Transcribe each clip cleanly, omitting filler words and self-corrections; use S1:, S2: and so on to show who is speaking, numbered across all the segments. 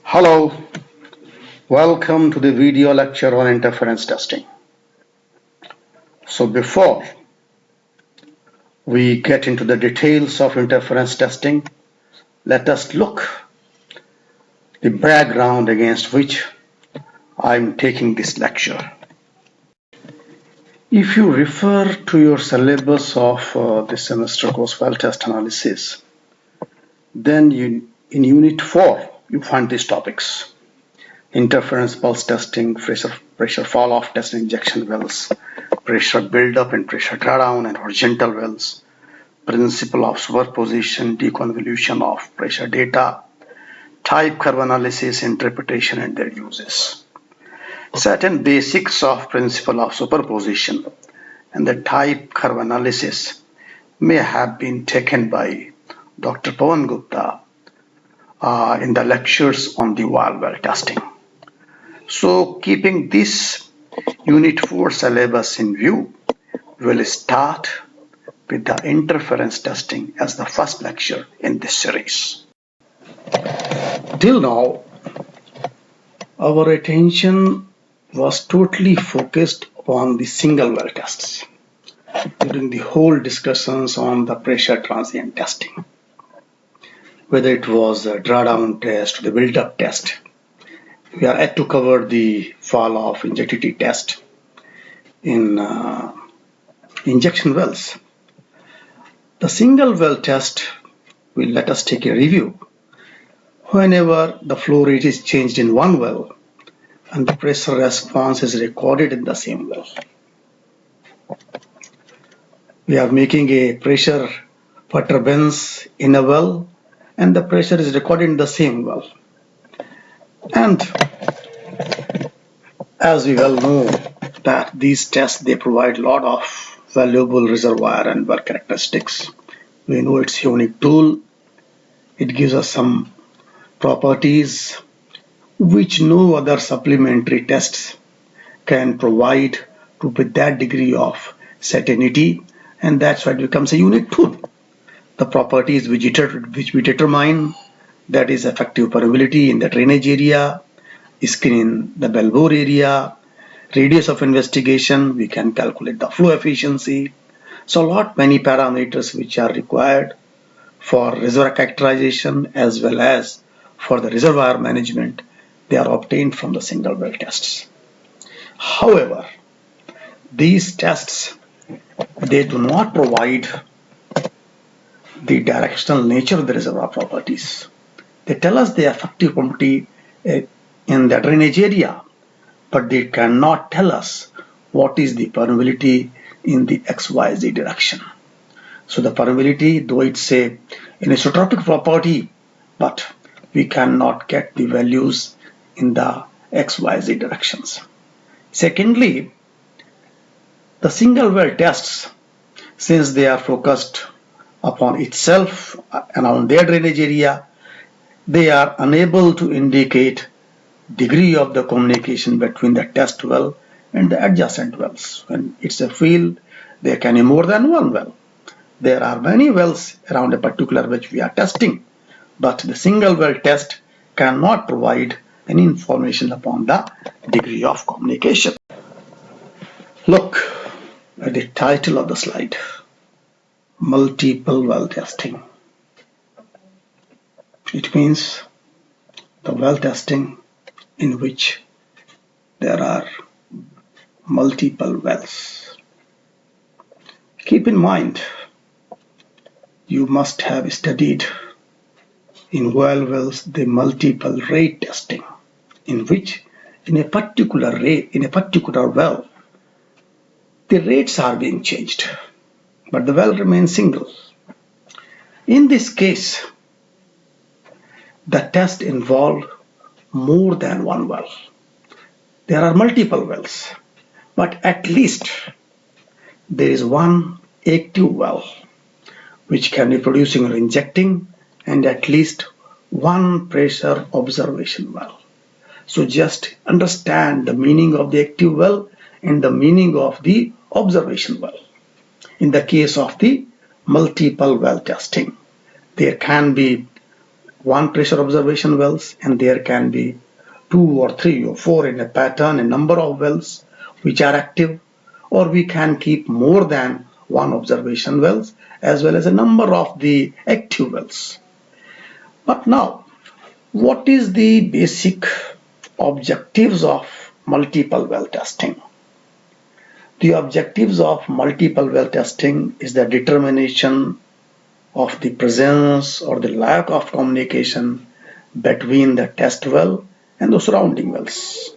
S1: Hello, welcome to the video lecture on interference testing. So before we get into the details of interference testing, let us look the background against which I'm taking this lecture. If you refer to your syllabus of this semester course well test analysis, then in Unit 4 you find these topics: interference pulse testing, pressure fall-off test injection wells, pressure build-up and pressure drawdown and horizontal wells, principle of superposition, deconvolution of pressure data, type curve analysis, interpretation and their uses. Certain basics of principle of superposition and the type curve analysis may have been taken by Dr. Pawan Gupta in the lectures on the well testing. So keeping this Unit 4 syllabus in view, we will start with the interference testing as the first lecture in this series. Till now, our attention was totally focused upon the single well tests during the whole discussions on the pressure transient testing. Whether it was a drawdown test or the build-up test, we are yet to cover the fall-off injectivity test in injection wells. The single well test will let us take a review. Whenever the flow rate is changed in one well and the pressure response is recorded in the same well. We are making a pressure perturbance in a well and the pressure is recorded in the same well. And as we well know that these tests, they provide a lot of valuable reservoir and well characteristics. We know it's a unique tool. It gives us some properties which no other supplementary tests can provide with that degree of certainty, and that's why it becomes a unique tool. The properties which we determine, that is effective permeability in the drainage area, skin in the bellbore area, radius of investigation, we can calculate the flow efficiency. So many parameters which are required for reservoir characterization as well as for the reservoir management, they are obtained from the single well tests. However, these tests, they do not provide the directional nature of the reservoir properties. They tell us the effective permeability in the drainage area, but they cannot tell us what is the permeability in the XYZ direction. So the permeability, though it's an isotropic property, but we cannot get the values in the XYZ directions. Secondly, the single well tests, since they are focused upon itself and on their drainage area, they are unable to indicate degree of the communication between the test well and the adjacent wells. When it's a field, there can be more than one well. There are many wells around a particular which we are testing, but the single well test cannot provide any information upon the degree of communication. Look at the title of the slide: multiple well testing. It means the well testing in which there are multiple wells. Keep in mind, you must have studied in wells the multiple rate testing, in which in a particular well the rates are being changed, but the well remains single. In this case, the test involved more than one well. There are multiple wells, but at least there is one active well which can be producing or injecting, and at least one pressure observation well. So just understand the meaning of the active well and the meaning of the observation well. In the case of the multiple well testing, there can be one pressure observation wells, and there can be 2 or 3 or 4 in a pattern, a number of wells which are active, or we can keep more than one observation wells as well as a number of the active wells. But now, what is the basic objectives of multiple well testing? The objectives of multiple well testing is the determination of the presence or the lack of communication between the test well and the surrounding wells.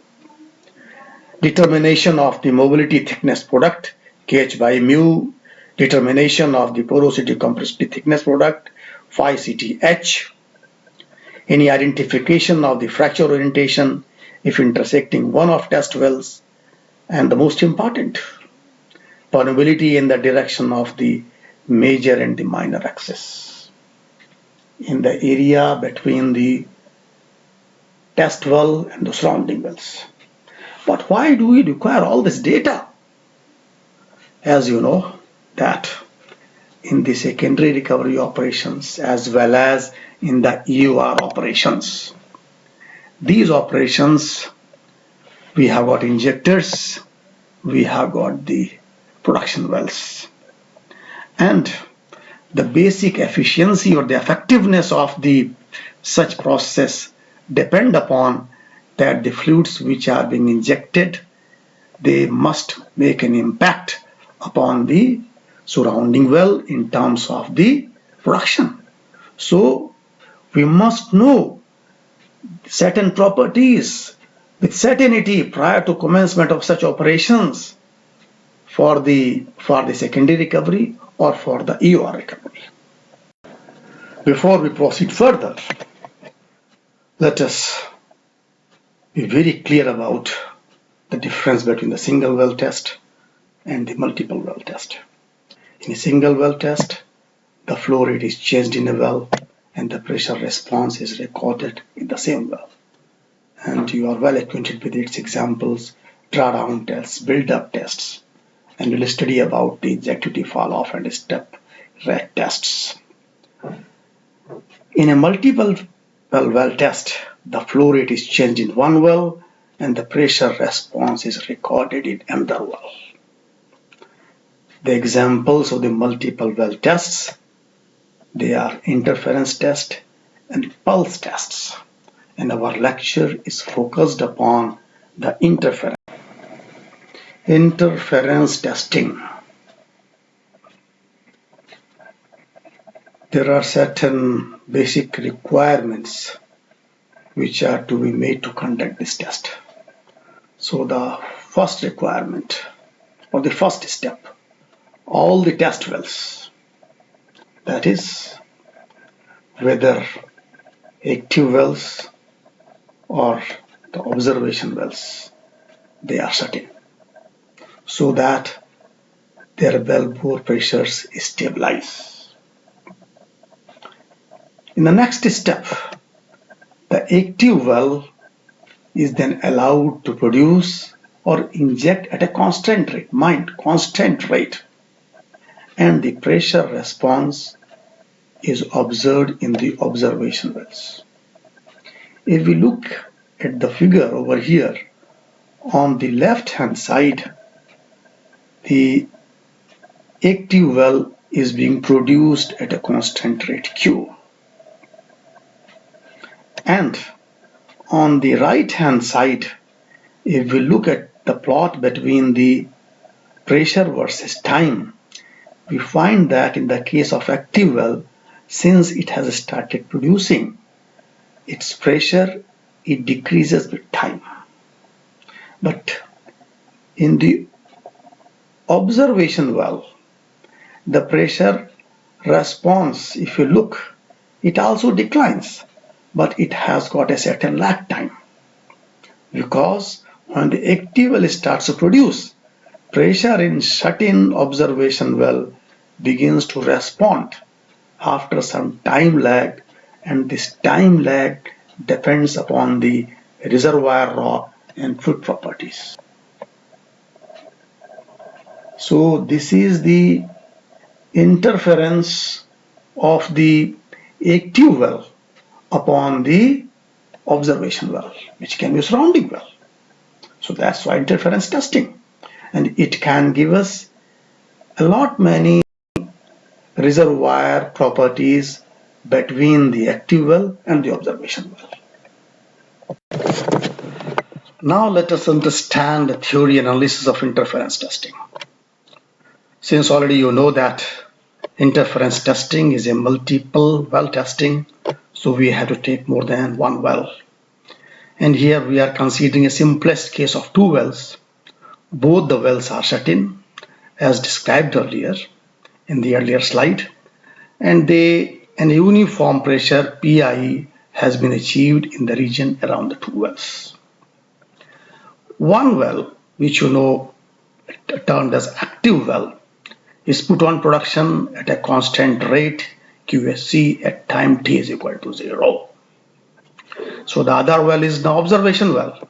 S1: Determination of the mobility thickness product, Kh by mu, determination of the porosity compressibility thickness product, phi CTH, any identification of the fracture orientation if intersecting one of test wells, and the most important, permeability in the direction of the major and the minor axis in the area between the test well and the surrounding wells. But why do we require all this data? As you know that in the secondary recovery operations as well as in the EOR operations, these operations, we have got injectors, we have got the production wells, and the basic efficiency or the effectiveness of the such process depend upon that the fluids which are being injected, they must make an impact upon the surrounding well in terms of the production. So we must know certain properties with certainty prior to commencement of such operations for the secondary recovery or for the EOR recovery. Before we proceed further, let us be very clear about the difference between the single well test and the multiple well test. In a single well test, the flow rate is changed in a well and the pressure response is recorded in the same well. And you are well acquainted with its examples, drawdown tests, build-up tests, and we'll study about the injectivity fall-off and step rate tests. In a multiple well test, the flow rate is changed in one well and the pressure response is recorded in another well. The examples of the multiple well tests, they are interference test and pulse tests, and our lecture is focused upon the interference testing. There are certain basic requirements which are to be made to conduct this test. So the first requirement or the first step, all the test wells, that is whether active wells or the observation wells, they are certain so that their well bore pressures stabilize. In the next step, the active well is then allowed to produce or inject at a constant rate, constant rate, and the pressure response is observed in the observation wells. If we look at the figure over here, on the left hand side, the active well is being produced at a constant rate Q. And on the right hand side, if we look at the plot between the pressure versus time, we find that in the case of active well, since it has started producing, its pressure, it decreases with time. But in the observation well, the pressure response, if you look, it also declines, but it has got a certain lag time, because when the active well starts to produce, pressure in certain observation well begins to respond after some time lag, and this time lag depends upon the reservoir rock and fluid properties. So this is the interference of the active well upon the observation well, which can be surrounding well. So that's why interference testing. And it can give us a lot many reservoir properties between the active well and the observation well. Now let us understand the theory and analysis of interference testing. Since already you know that interference testing is a multiple well testing, so we have to take more than one well. And here we are considering a simplest case of two wells. Both the wells are shut in, as described earlier in the earlier slide, and an uniform pressure PI has been achieved in the region around the two wells. One well, which you know termed as active well, is put on production at a constant rate QSC at time t is equal to 0. So the other well is the observation well.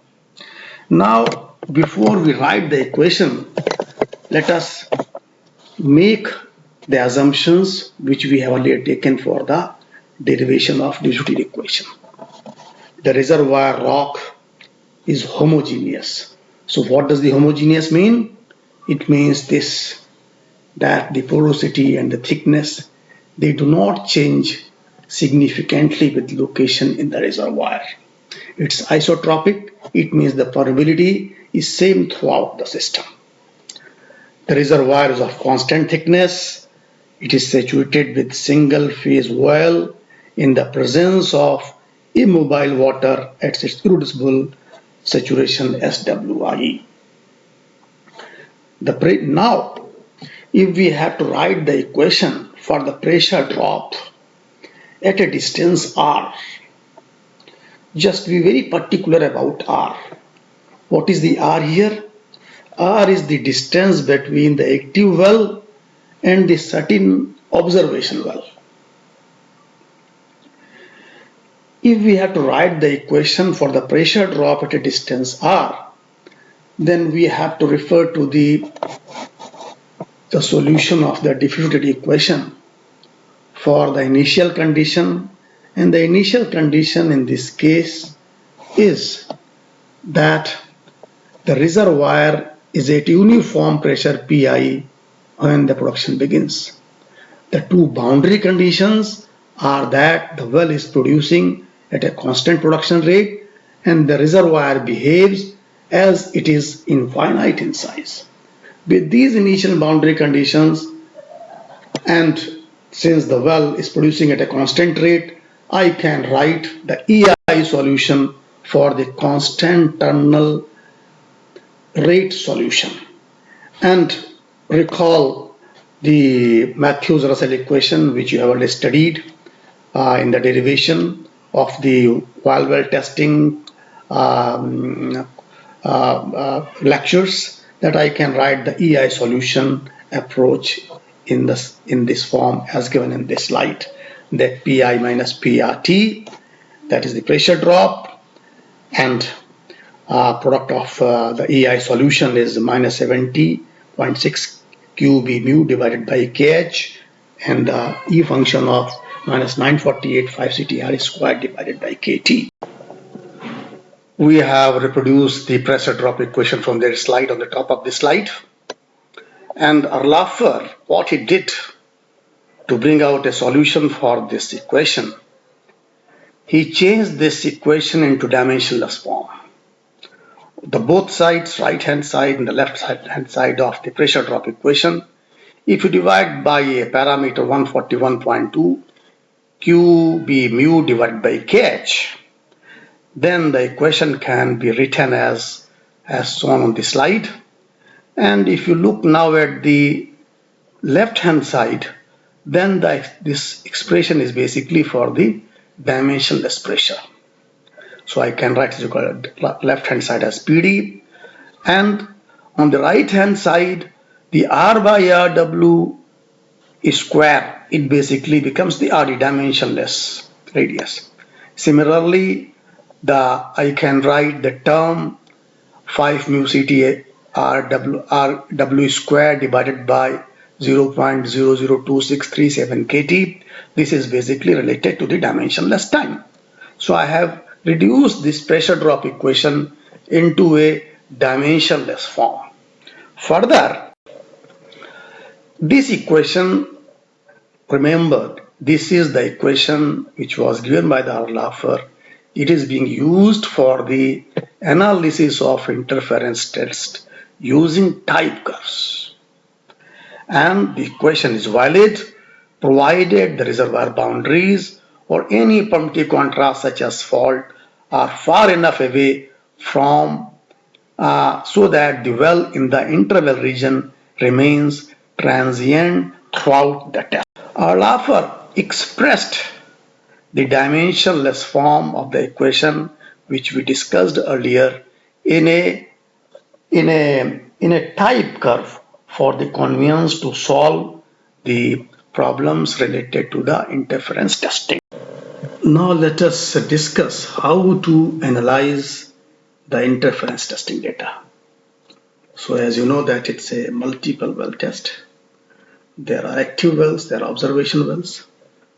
S1: Now, before we write the equation, let us make the assumptions which we have already taken for the derivation of distributed equation. The reservoir rock is homogeneous. So what does the homogeneous mean? It means this, that the porosity and the thickness, they do not change significantly with location in the reservoir. It's isotropic. It means the permeability is same throughout the system. The reservoir is of constant thickness. It is saturated with single phase well in the presence of immobile water at its irreducible saturation SWIE. Now, if we have to write the equation for the pressure drop at a distance R, just be very particular about R. What is the R here? R is the distance between the active well and the certain observation well. If we have to write the equation for the pressure drop at a distance R, then we have to refer to the solution of the differentiated equation for the initial condition, and the initial condition in this case is that the reservoir is at uniform pressure PI when the production begins. The two boundary conditions are that the well is producing at a constant production rate and the reservoir behaves as it is infinite in size. With these initial boundary conditions, and since the well is producing at a constant rate, I can write the EI solution for the constant terminal rate solution. And recall the Matthews-Russell equation which you have already studied in the derivation of the well testing lectures, that I can write the EI solution approach in this form as given in this slide, that PI minus PRT, that is the pressure drop, and product of the EI solution is minus 70.6 QB mu divided by KH, and the E function of minus 948.5 CTR squared divided by KT. We have reproduced the pressure drop equation from their slide on the top of the slide. And Erlacher, what he did to bring out a solution for this equation, he changed this equation into dimensionless form. The both sides, right hand side and the left hand side of the pressure drop equation, if you divide by a parameter 141.2 QB mu divided by KH, then the equation can be written as shown on the slide. And if you look now at the left hand side, then this expression is basically for the dimensionless pressure. So I can write left hand side as PD, and on the right hand side, the R by RW is square. It basically becomes the RD, dimensionless radius. Similarly, I can write the term 5 mu CT RW square divided by 0.002637 kT. This is basically related to the dimensionless time. So I have reduced this pressure drop equation into a dimensionless form. Further, this equation, remember, this is the equation which was given by the Arlaffer. It is being used for the analysis of interference test using type curves. And the equation is valid provided the reservoir boundaries or any permittive contrast such as fault are far enough away from so that the well in the interval region remains transient throughout the test. Arlaffer expressed the dimensionless form of the equation which we discussed earlier in a type curve for the convenience to solve the problems related to the interference testing. Now let us discuss how to analyze the interference testing data. So as you know that it's a multiple well test. There are active wells, there are observation wells.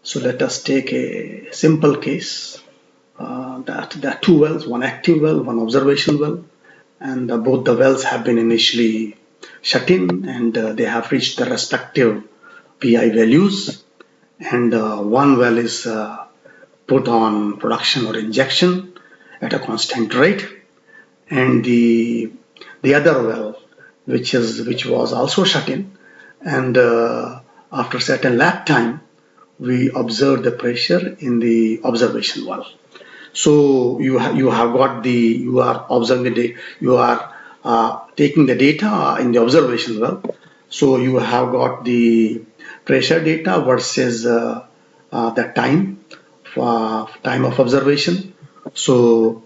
S1: So let us take a simple case that there are two wells, one active well, one observation well, and both the wells have been initially shut in and they have reached the respective PI values, and one well is put on production or injection at a constant rate, and the other well which was also shut in, and after certain lap time we observe the pressure in the observation well. So you have got the, you are observing the, you are taking the data in the observation well. So you have got the pressure data versus the time of observation. So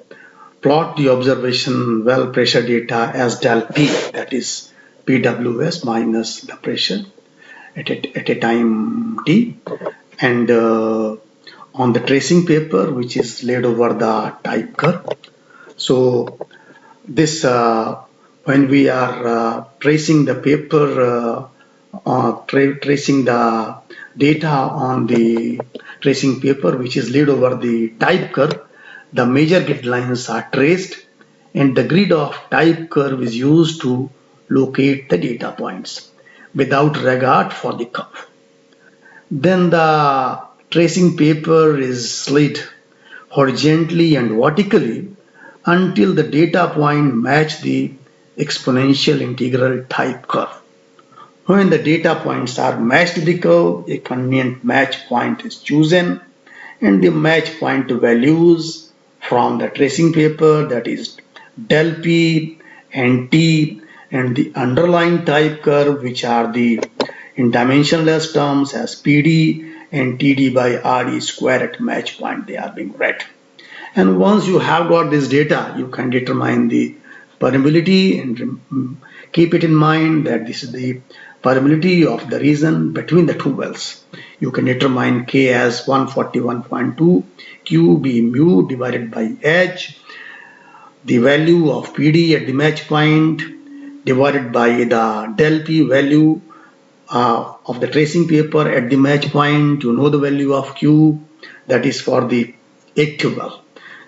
S1: plot the observation well pressure data as del P, that is PWS minus the pressure at a time t, and on the tracing paper which is laid over the type curve. So this when we are tracing the paper, tracing the data on the tracing paper which is laid over the type curve, the major grid lines are traced and the grid of type curve is used to locate the data points without regard for the curve. Then the tracing paper is slid horizontally and vertically until the data point match the exponential integral type curve. When the data points are matched to the curve, a convenient match point is chosen, and the match point values from the tracing paper, that is del P and T, and the underlying type curve, which are the in dimensionless terms as PD and TD by RD square at match point, they are being read. And once you have got this data, you can determine the permeability, and keep it in mind that this is the permeability of the region between the two wells. You can determine K as 141.2, Q be mu divided by H, the value of PD at the match point divided by the del P value of the tracing paper at the match point. You know the value of Q, that is for the active well.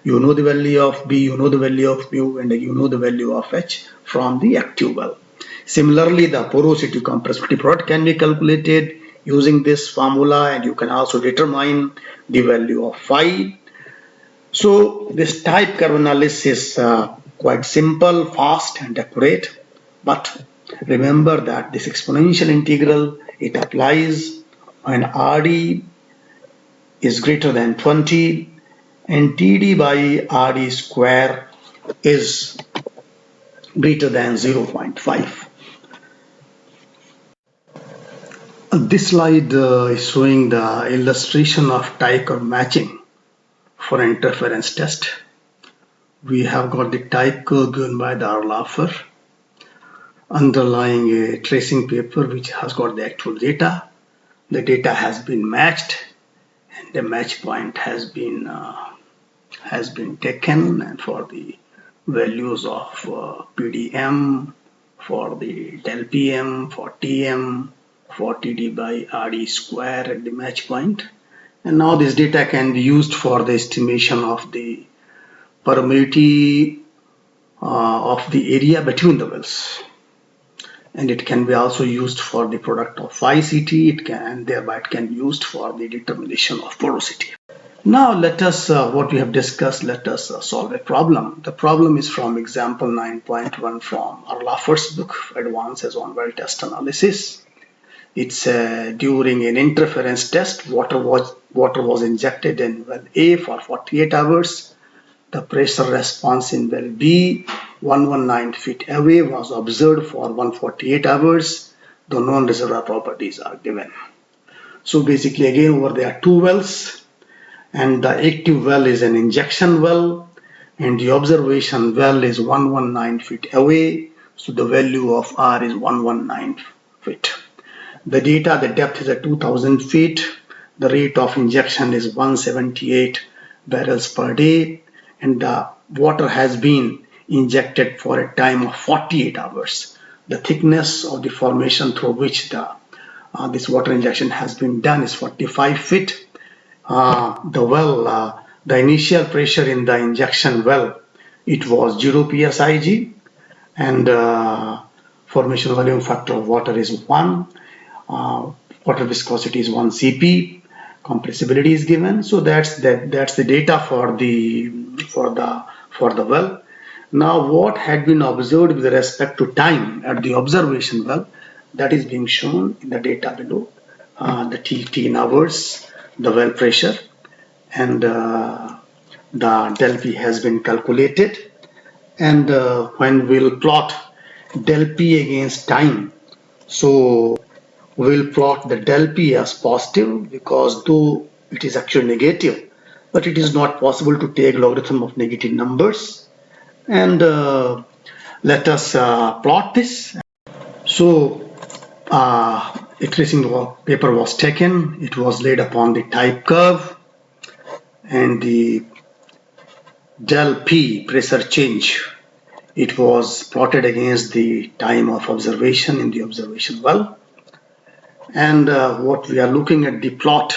S1: You know the value of B, you know the value of mu, and you know the value of H from the active well. Similarly, the porosity compressibility product can be calculated using this formula, and you can also determine the value of phi. So this type curve analysis is quite simple, fast and accurate, but remember that this exponential integral, it applies when RD is greater than 20 and TD by RD square is greater than 0.5. This slide is showing the illustration of type curve matching for interference test. We have got the type curve given by the Arlaffer underlying a tracing paper which has got the actual data. The data has been matched and the match point has been taken, and for the values of PDM, for the del PM, for TM, for TD by RD square at the match point, And now this data can be used for the estimation of the permeability of the area between the wells. And it can be also used for the product of YCT, and thereby it can be used for the determination of porosity. Now let us, what we have discussed, let us solve a problem. The problem is from example 9.1 from Arlaffer's book, Advances on Well Test Analysis. It's during an interference test, water was injected in well A for 48 hours. The pressure response in well B, 119 feet away, was observed for 148 hours. The known reservoir properties are given. So basically again over there are two wells, and the active well is an injection well, and the observation well is 119 feet away. So the value of R is 119 feet. The data, the depth is at 2000 feet. The rate of injection is 178 barrels per day, and the water has been injected for a time of 48 hours. The thickness of the formation through which this water injection has been done is 45 feet. The initial pressure in the injection well, it was 0 psig, and formation volume factor of water is 1. Water viscosity is 1 cp. Compressibility is given. So that's the data for the well. Now what had been observed with respect to time at the observation well, that is being shown in the data below. The T in hours, the well pressure, and the del P has been calculated. And when we'll plot del P against time, so we'll plot the del P as positive, because though it is actually negative, but it is not possible to take logarithm of negative numbers. And let us plot this. So a tracing paper was taken, it was laid upon the type curve, and the del P pressure change, it was plotted against the time of observation in the observation well. And what we are looking at the plot,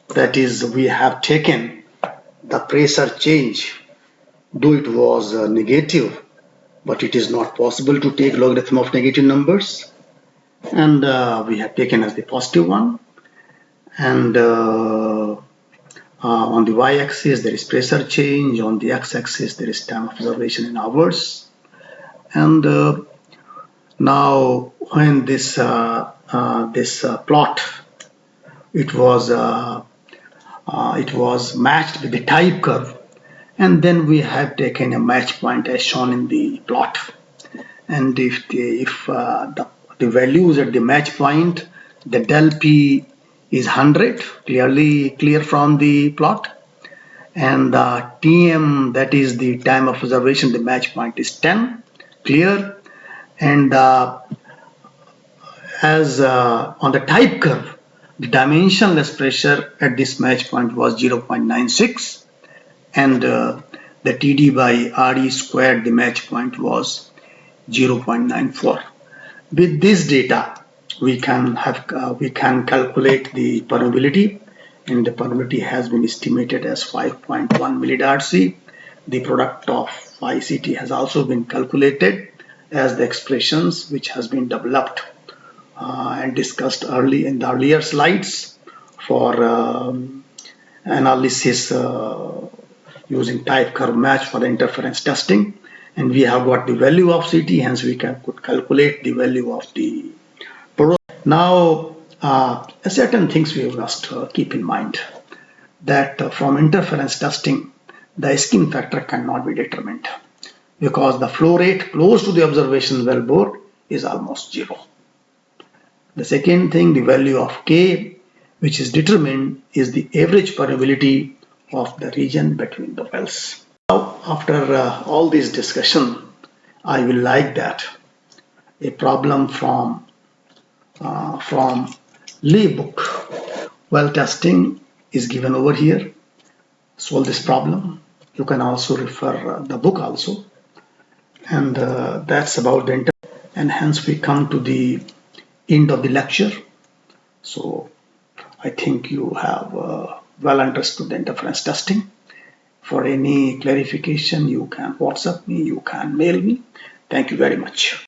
S1: that is, we have taken the pressure change, though it was negative, but it is not possible to take logarithm of negative numbers, and we have taken as the positive one. And on the y-axis there is pressure change, on the x-axis there is time of observation in hours. And now when this plot, it was matched with the type curve, and then we have taken a match point as shown in the plot. And if the values at the match point, the del P is 100, clear from the plot, and the TM, that is the time of observation, the match point, is 10, clear. And as on the type curve, the dimensionless pressure at this match point was 0.96, and the TD by RE squared, the match point, was 0.94. With this data, we can calculate the permeability, and the permeability has been estimated as 5.1 millidarcy. The product of YCT has also been calculated as the expressions which has been developed and discussed early in the earlier slides for analysis using type curve match for the interference testing. And we have got the value of CT, hence we could calculate the value of the product. Now certain things we must keep in mind, that from interference testing the skin factor cannot be determined, because the flow rate close to the observation well bore is almost 0. The second thing, the value of K, which is determined, is the average permeability of the region between the wells. Now, after all this discussion, I will like that a problem from Lee book, well testing, is given over here. Solve this problem. You can also refer the book also, and that's about the and hence we come to the end of the lecture. So I think you have well understood the interference testing. For any clarification, you can WhatsApp me, you can mail me. Thank you very much.